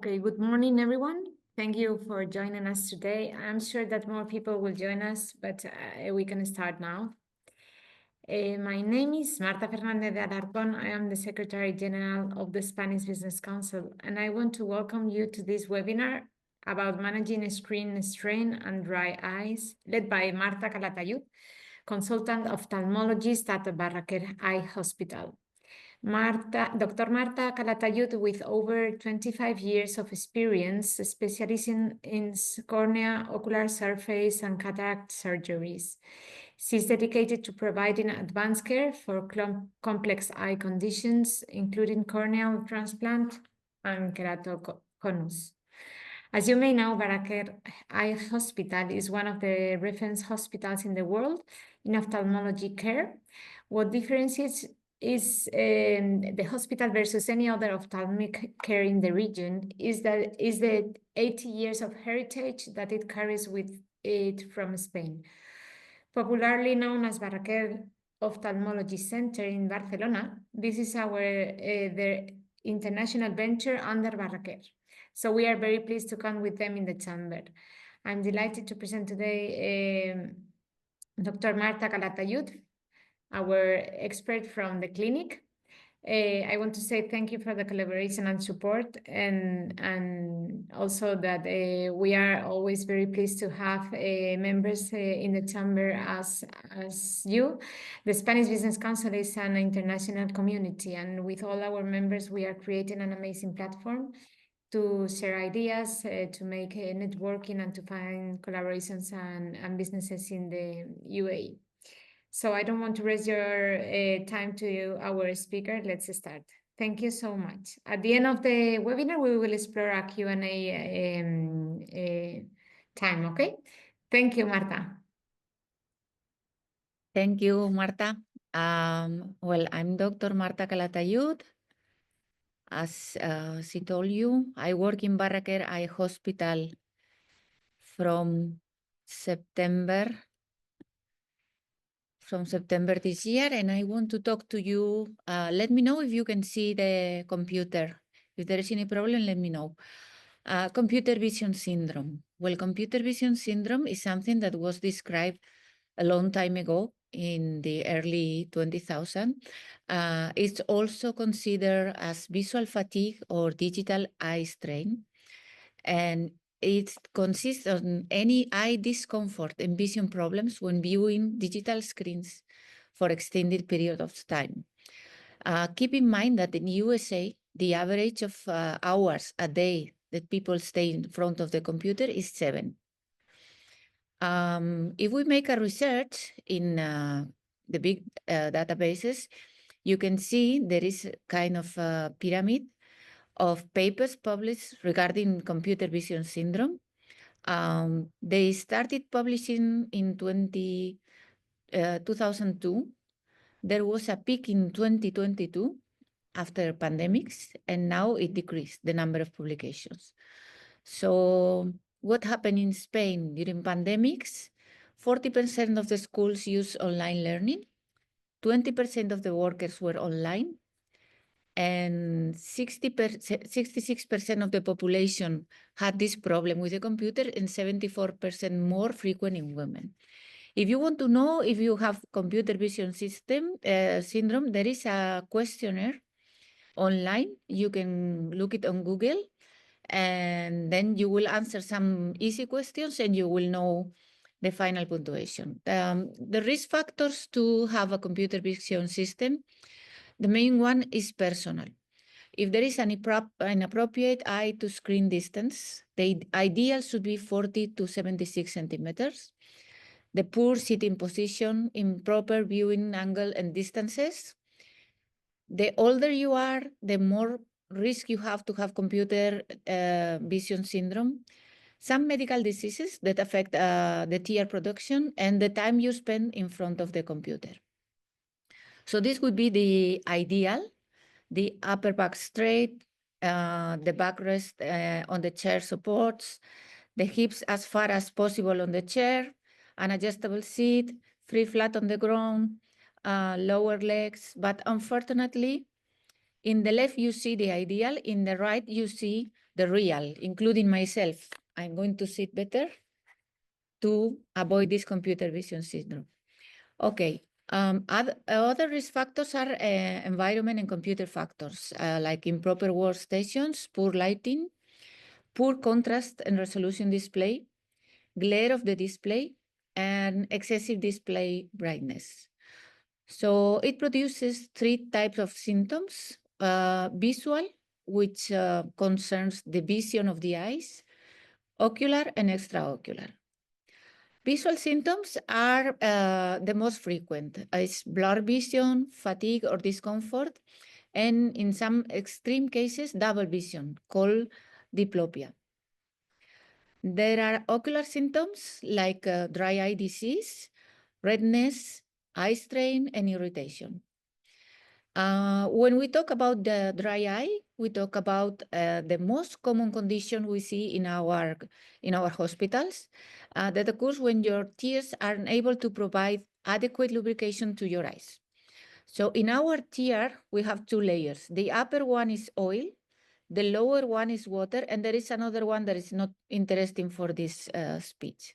Okay, good morning, everyone. Thank you for joining us today. I'm sure that more people will join us, but we can start now. My name is Marta Fernández de Alarcón. I am the Secretary General of the Spanish Business Council, and I want to welcome you to this webinar about managing screen strain and dry eyes, led by Marta Calatayud, consultant ophthalmologist at Barraquer Eye Hospital. Dr. Marta Calatayud, with over 25 years of experience specializing in cornea, ocular surface, and cataract surgeries. She's dedicated to providing advanced care for complex eye conditions, including corneal transplant and keratoconus. As you may know, Barraquer Eye Hospital is one of the reference hospitals in the world in ophthalmology care. What differentiates is the hospital versus any other ophthalmic care in the region is the 80 years of heritage that it carries with it from Spain. Popularly known as Barraquer Ophthalmology Center in Barcelona, this is the international venture under Barraquer. So we are very pleased to come with them in the chamber. I'm delighted to present today Dr. Marta Calatayud, our expert from the clinic. I want to say thank you for the collaboration and support, and also that we are always very pleased to have members in the chamber as you. The Spanish Business Council is an international community, and with all our members, we are creating an amazing platform to share ideas, to make networking, and to find collaborations and businesses in the UAE. So I don't want to waste your time to our speaker. Let's start. Thank you so much. At the end of the webinar, we will explore a Q&A time, okay? Thank you, Marta. Thank you, Marta. Well, I'm Dr. Marta Calatayud. As she told you, I work in Barraquer Eye Hospital from September this year, and I want to talk to you. Let me know if you can see the computer. If there is any problem, let me know. Computer vision syndrome. Well, computer vision syndrome is something that was described a long time ago in the early 2000s. It's also considered as visual fatigue or digital eye strain. And it consists of any eye discomfort and vision problems when viewing digital screens for extended period of time. Keep in mind that in USA, the average of hours a day that people stay in front of the computer is 7. If we make a research in the big databases, you can see there is a kind of a pyramid of papers published regarding computer vision syndrome. They started publishing in 2002. There was a peak in 2022 after pandemics, and now it decreased the number of publications. So what happened in Spain during pandemics? 40% of the schools use online learning, 20% of the workers were online, and 66% of the population had this problem with the computer, and 74% more frequent in women. If you want to know if you have computer vision syndrome, there is a questionnaire online. You can look it on Google, and then you will answer some easy questions and you will know the final puntuation. The risk factors to have a computer vision system, the main one is personal. If there is an inappropriate eye to screen distance, the ideal should be 40 to 76 centimeters. The poor sitting position, improper viewing angle and distances. The older you are, the more risk you have to have computer vision syndrome. Some medical diseases that affect the tear production and the time you spend in front of the computer. So this would be the ideal, the upper back straight, the backrest on the chair supports, the hips as far as possible on the chair, an adjustable seat, free flat on the ground, lower legs. But unfortunately, in the left, you see the ideal. In the right, you see the real, including myself. I'm going to sit better to avoid this computer vision syndrome. Okay. Other risk factors are environment and computer factors, like improper workstations, poor lighting, poor contrast and resolution display, glare of the display, and excessive display brightness. So it produces 3 types of symptoms: visual, which concerns the vision of the eyes, ocular, and extraocular. Visual symptoms are the most frequent. It's blurred vision, fatigue or discomfort, and in some extreme cases, double vision, called diplopia. There are ocular symptoms like dry eye disease, redness, eye strain, and irritation. When we talk about the dry eye, we talk about the most common condition we see in our hospitals that occurs when your tears are unable to provide adequate lubrication to your eyes. So in our tear, we have 2 layers. The upper one is oil, the lower one is water, and there is another one that is not interesting for this speech.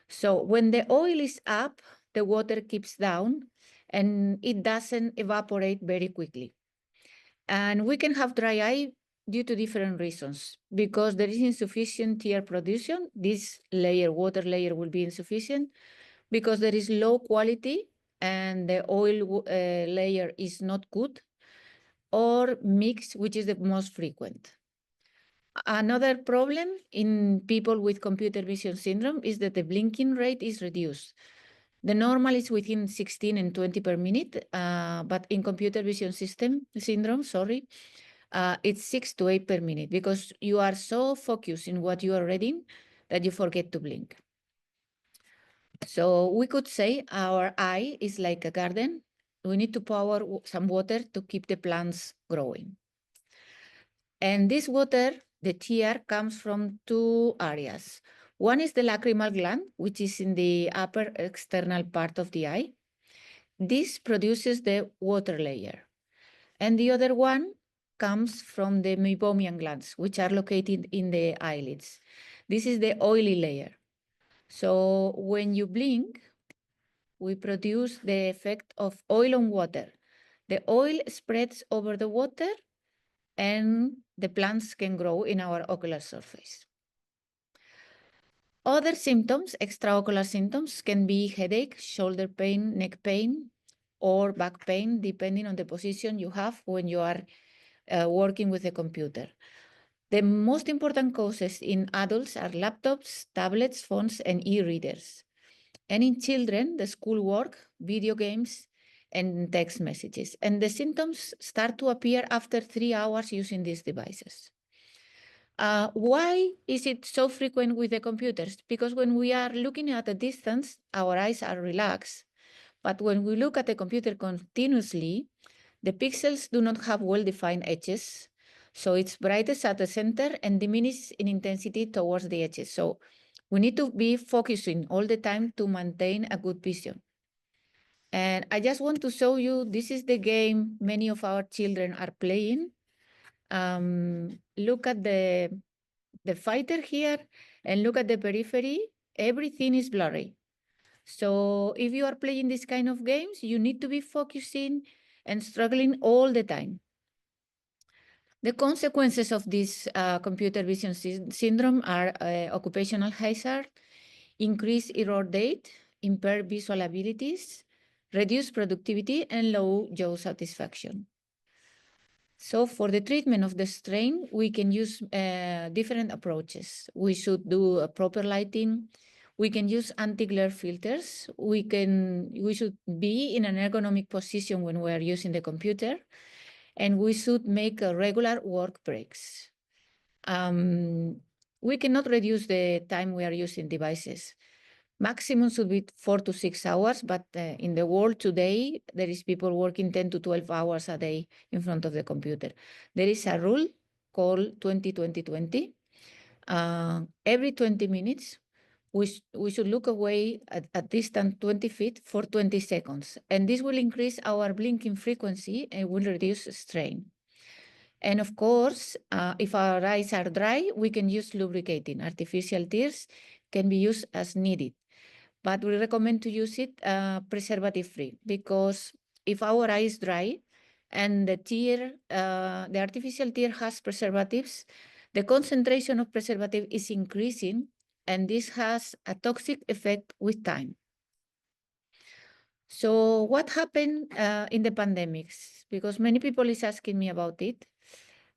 So when the oil is up, the water keeps down, and it doesn't evaporate very quickly. And we can have dry eye due to different reasons. Because there is insufficient tear production, this layer, water layer, will be insufficient. Because there is low quality and the oil layer is not good, or mixed, which is the most frequent. Another problem in people with computer vision syndrome is that the blinking rate is reduced. The normal is within 16 and 20 per minute, but in computer vision syndrome, it's 6 to 8 per minute, because you are so focused in what you are reading that you forget to blink. So we could say our eye is like a garden. We need to pour some water to keep the plants growing. And this water, the tear, comes from 2 areas. One is the lacrimal gland, which is in the upper external part of the eye. This produces the water layer. And the other one comes from the meibomian glands, which are located in the eyelids. This is the oily layer. So when you blink, we produce the effect of oil on water. The oil spreads over the water, and the plants can grow in our ocular surface. Other symptoms, extraocular symptoms, can be headache, shoulder pain, neck pain, or back pain, depending on the position you have when you are working with a computer. The most important causes in adults are laptops, tablets, phones, and e-readers. And in children, the schoolwork, video games, and text messages. And the symptoms start to appear after 3 hours using these devices. Why is it so frequent with the computers? Because when we are looking at a distance, our eyes are relaxed. But when we look at the computer continuously, the pixels do not have well-defined edges. So it's brightest at the center and diminishes in intensity towards the edges. So we need to be focusing all the time to maintain a good vision. And I just want to show you, this is the game many of our children are playing. Look at the fighter here and look at the periphery. Everything is blurry. So if you are playing this kind of games, you need to be focusing and struggling all the time. The consequences of this computer vision syndrome are occupational hazard, increased error rate, impaired visual abilities, reduced productivity, and low job satisfaction. So for the treatment of the strain, we can use different approaches. We should do a proper lighting. We can use anti-glare filters. We should be in an ergonomic position when we are using the computer, and we should make regular work breaks. We cannot reduce the time we are using devices. Maximum should be 4 to 6 hours, but in the world today, there is people working 10 to 12 hours a day in front of the computer. There is a rule called 20-20-20. Every 20 minutes, we should look away at a distance 20 feet for 20 seconds. And this will increase our blinking frequency and will reduce strain. And of course, if our eyes are dry, we can use lubricating. Artificial tears can be used as needed, but we recommend to use it preservative-free, because if our eye is dry and the artificial tear has preservatives, the concentration of preservative is increasing, and this has a toxic effect with time. So what happened in the pandemics? Because many people is asking me about it,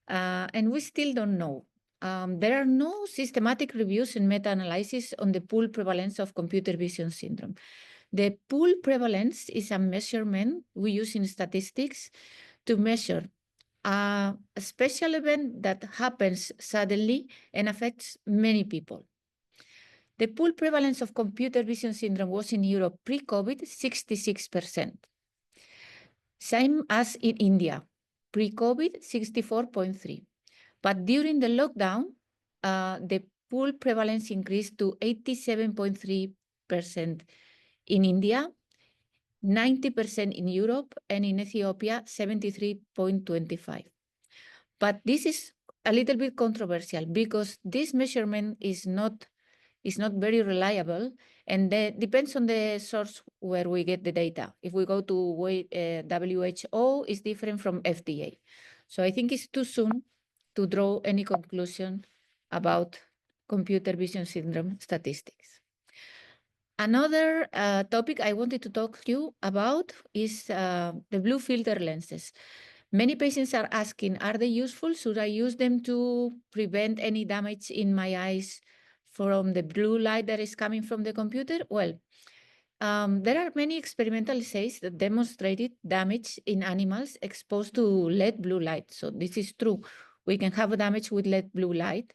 and we still don't know. There are no systematic reviews and meta-analysis on the pool prevalence of computer vision syndrome. The pool prevalence is a measurement we use in statistics to measure a special event that happens suddenly and affects many people. The pool prevalence of computer vision syndrome was in Europe pre-COVID 66%. Same as in India, pre-COVID 64.3%. But during the lockdown, the pool prevalence increased to 87.3% in India, 90% in Europe, and in Ethiopia, 73.25%. But this is a little bit controversial because this measurement is not very reliable, and that depends on the source where we get the data. If we go to WHO, it's different from FDA. So I think it's too soon to draw any conclusion about computer vision syndrome statistics. Another topic I wanted to talk to you about is the blue filter lenses. Many patients are asking, are they useful? Should I use them to prevent any damage in my eyes from the blue light that is coming from the computer? Well, there are many experimental essays that demonstrated damage in animals exposed to LED blue light. So this is true. We can have damage with LED blue light.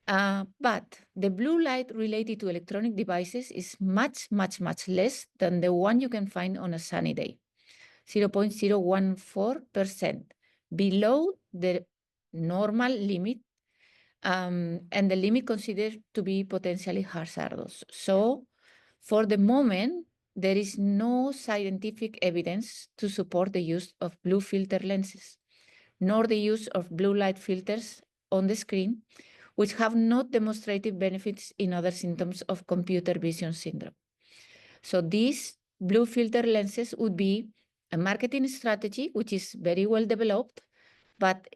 But the blue light related to electronic devices is much, much, much less than the one you can find on a sunny day. 0.014%, below the normal limit, and the limit considered to be potentially hazardous. So for the moment, there is no scientific evidence to support the use of blue filter lenses, nor the use of blue light filters on the screen, which have not demonstrated benefits in other symptoms of computer vision syndrome. So these blue filter lenses would be a marketing strategy, which is very well developed, but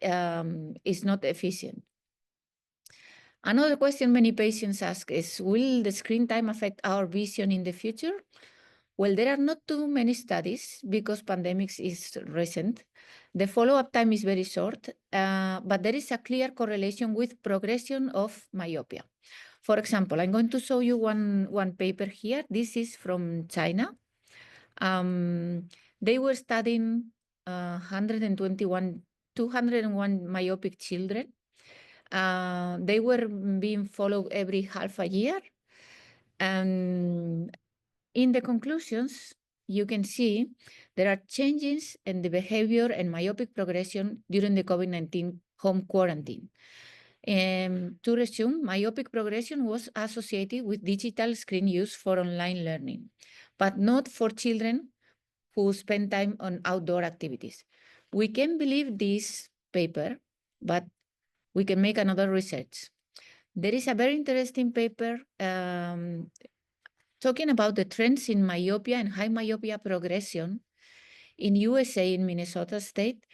is not efficient. Another question many patients ask is, will the screen time affect our vision in the future? Well, there are not too many studies because pandemics is recent. The follow-up time is very short, but there is a clear correlation with progression of myopia. For example, I'm going to show you one paper here. This is from China. They were studying 201 myopic children. They were being followed every half a year. And in the conclusions, you can see there are changes in the behavior and myopic progression during the COVID-19 home quarantine. To resume, myopic progression was associated with digital screen use for online learning, but not for children who spend time on outdoor activities. We can believe this paper, but we can make another research. There is a very interesting paper talking about the trends in myopia and high myopia progression in USA, in Minnesota state,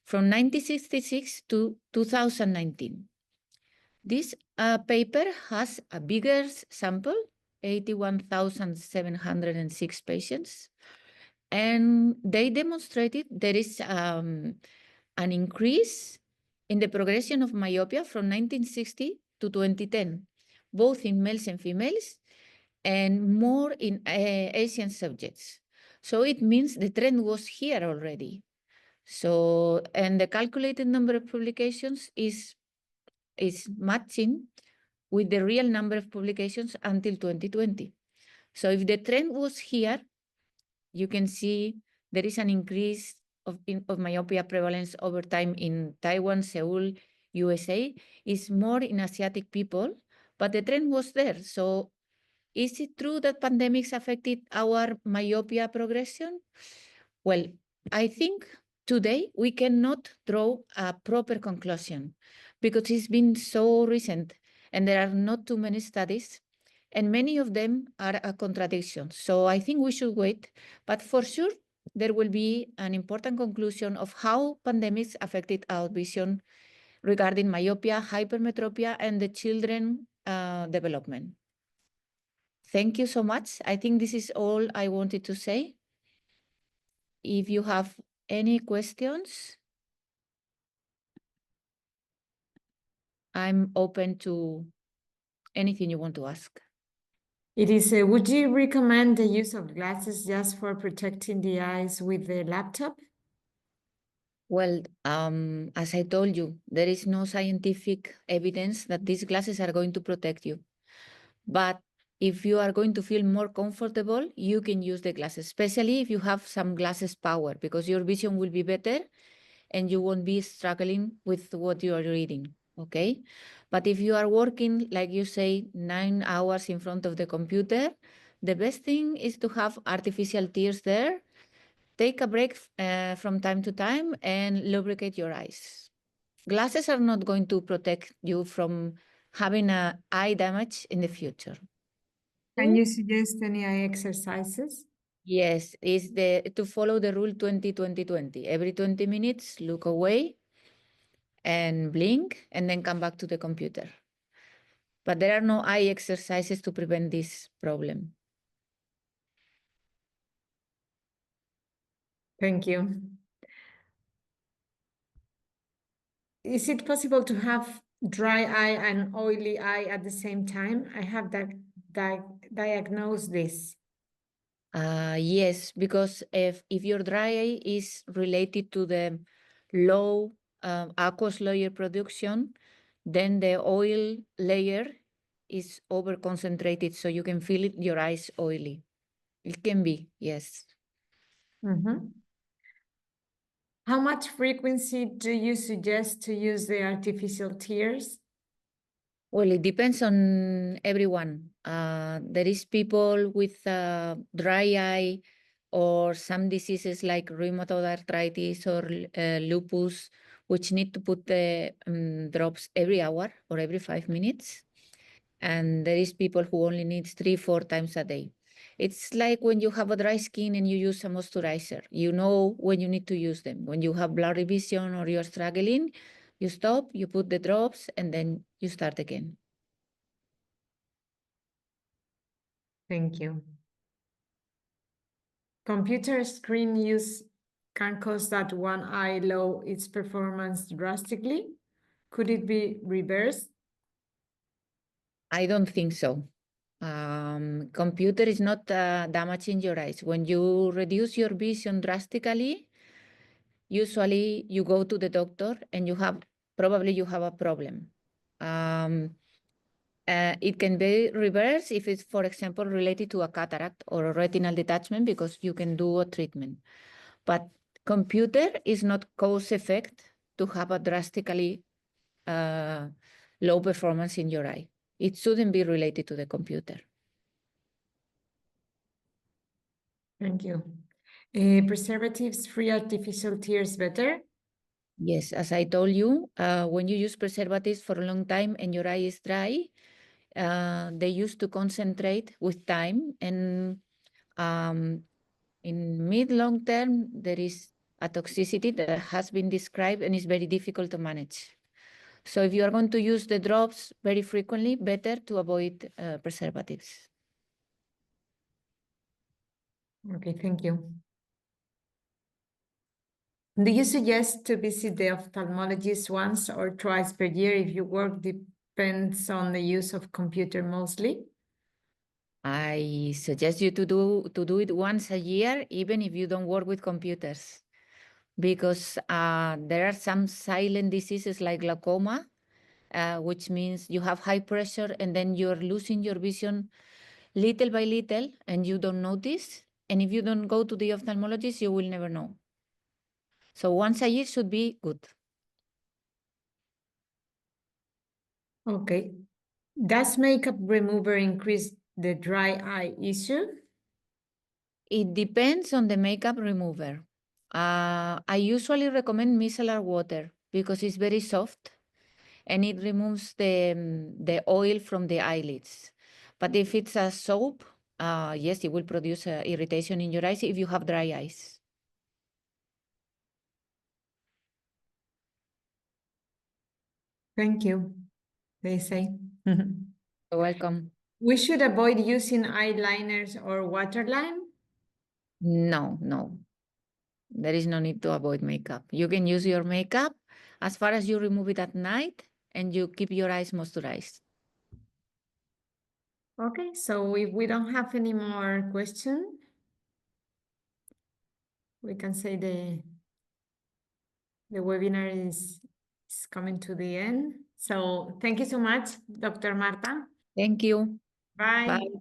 from 1966 to 2019. This paper has a bigger sample, 81,706 patients, and they demonstrated there is an increase in the progression of myopia from 1960 to 2010, both in males and females, and more in Asian subjects. So it means the trend was here already. So, and the calculated number of publications is matching with the real number of publications until 2020. So if the trend was here, you can see there is an increase of myopia prevalence over time in Taiwan, Seoul, USA. It's more in Asiatic people, but the trend was there. So is it true that pandemics affected our myopia progression? Well, I think today we cannot draw a proper conclusion because it's been so recent and there are not too many studies and many of them are a contradiction. So I think we should wait, but for sure there will be an important conclusion of how pandemics affected our vision regarding myopia, hypermetropia, and the children development. Thank you so much. I think this is all I wanted to say. If you have any questions, I'm open to anything you want to ask. It is, would you recommend the use of glasses just for protecting the eyes with the laptop? Well, as I told you, there is no scientific evidence that these glasses are going to protect you. But if you are going to feel more comfortable, you can use the glasses, especially if you have some glasses power, because your vision will be better and you won't be struggling with what you are reading, okay? But if you are working, like you say, 9 hours in front of the computer, the best thing is to have artificial tears there. Take a break from time to time and lubricate your eyes. Glasses are not going to protect you from having an eye damage in the future. Can you suggest any eye exercises? Yes, is to follow the rule 20-20-20. Every 20 minutes, look away and blink and then come back to the computer. But there are no eye exercises to prevent this problem. Thank you. Is it possible to have dry eye and oily eye at the same time? I have diagnosed this. Yes, because if your dry eye is related to the low aqueous layer production, then the oil layer is over concentrated, so you can feel your eyes oily. It can be, yes. How much frequency do you suggest to use the artificial tears? Well, it depends on everyone. There is people with dry eye or some diseases like rheumatoid arthritis or lupus, which need to put the drops every hour or every 5 minutes. And there is people who only need 3-4 times a day. It's like when you have a dry skin and you use a moisturizer. You know when you need to use them. When you have blurry vision or you're struggling, you stop, you put the drops, and then you start again. Thank you. Computer screen use can cause that one eye low its performance drastically. Could it be reversed? I don't think so. Computer is not damaging your eyes. When you reduce your vision drastically, usually you go to the doctor and probably you have a problem. It can be reversed if it's, for example, related to a cataract or a retinal detachment, because you can do a treatment. But computer is not cause effect to have a drastically low performance in your eye. It shouldn't be related to the computer. Thank you. Preservatives-free artificial tears better? Yes, as I told you, when you use preservatives for a long time and your eye is dry, they used to concentrate with time, and in mid-long term, there is a toxicity that has been described and is very difficult to manage. So if you are going to use the drops very frequently, better to avoid preservatives. Okay, thank you. Do you suggest to visit the ophthalmologist once or twice per year if your work depends on the use of computer mostly? I suggest you to do it once a year, even if you don't work with computers, because there are some silent diseases like glaucoma, which means you have high pressure and then you're losing your vision little by little and you don't notice. And if you don't go to the ophthalmologist, you will never know. So once a year should be good. Okay. Does makeup remover increase the dry eye issue? It depends on the makeup remover. I usually recommend micellar water because it's very soft and it removes the oil from the eyelids. But if it's a soap, yes, it will produce irritation in your eyes if you have dry eyes. Thank you, they say. You're welcome. We should avoid using eyeliners or waterline. No, no. There is no need to avoid makeup. You can use your makeup as far as you remove it at night and you keep your eyes moisturized. Okay, so if we don't have any more questions, we can say the webinar is coming to the end. So thank you so much, Dr. Marta. Thank you. Bye. Bye.